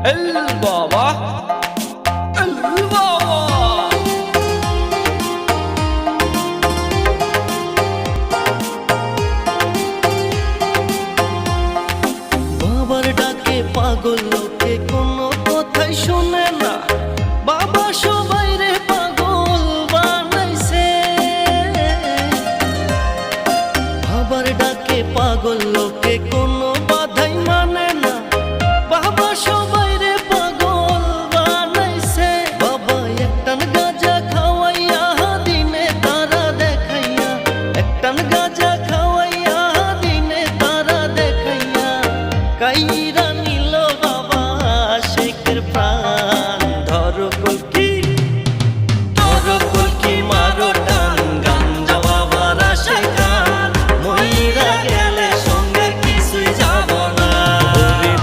বাবা বাবা বাবার ডাকে পাগল লোকে কোনো কথাই শুনে না। বাবা সবাই রে পাগল বানাইছে। বাবার ডাকে পাগল লোকে কোনো বাধাই মানে না। বাবা সবাই রে পাগল বানাইছে। বাবা একটান গাঁজা খাওয়াইয়া দিনে তারা দেখাইয়া, একটান গাঁজা খাওয়াইয়া দিনে তারা দেখাইয়া কাইরা নিল বাবা শেখের প্রাণ। ধরো কলকি ধরো কলকি মারো টান, গাঞ্জা বাবার আসে গান, মইরা গেলে সঙ্গে কিছুই যাব না।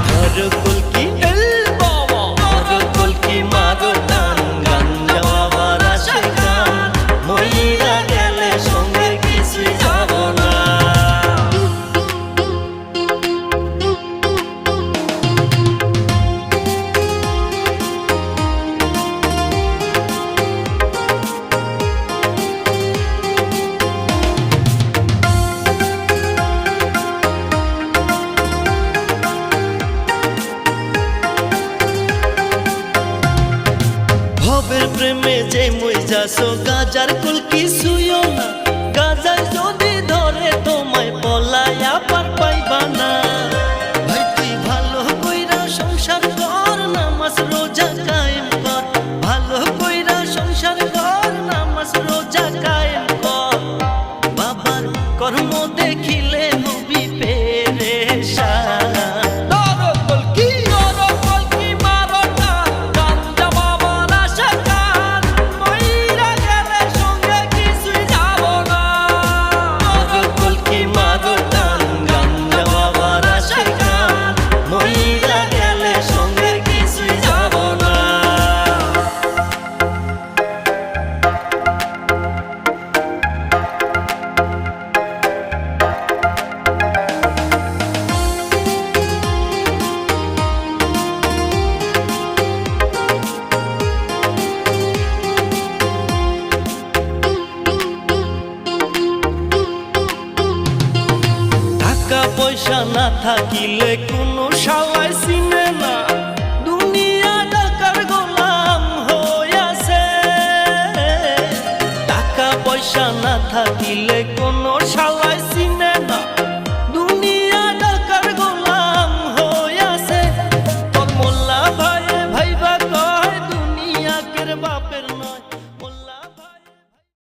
ধরো কলকি বাবা ধরো কলকি মারো টান, গাঞ্জা বাবার আসে গান, মইরা গেলে সঙ্গে কিছুই যাব না। ভবের প্রেমে যে মই যাসো, গাজার কুল কিছুইও না। গাজায় যদি ধরে তোমায় পলায়া পার পাইবা না। ভাই তুই ভালো কইরা সংসার কর, নামাজ রোজা কায়েম কর। ভালো কইরা সংসার কর, নামাজ রোজা কায়েম কর। বাবার কর্ম দেখিলে হবি পেরেশান। টাকা পয়সা না থাকিলে কোনো শালাই চিনে না। দুনিয়া টাকার গোলাম হইয়াছে। টাকা পয়সা না থাকিলে কোনো শালাই চিনে না। দুনিয়া টাকার গোলাম হইয়াছে। তোর মোল্লা ভাই ভাইবা কয় দুনিয়াকের বাপের নয়।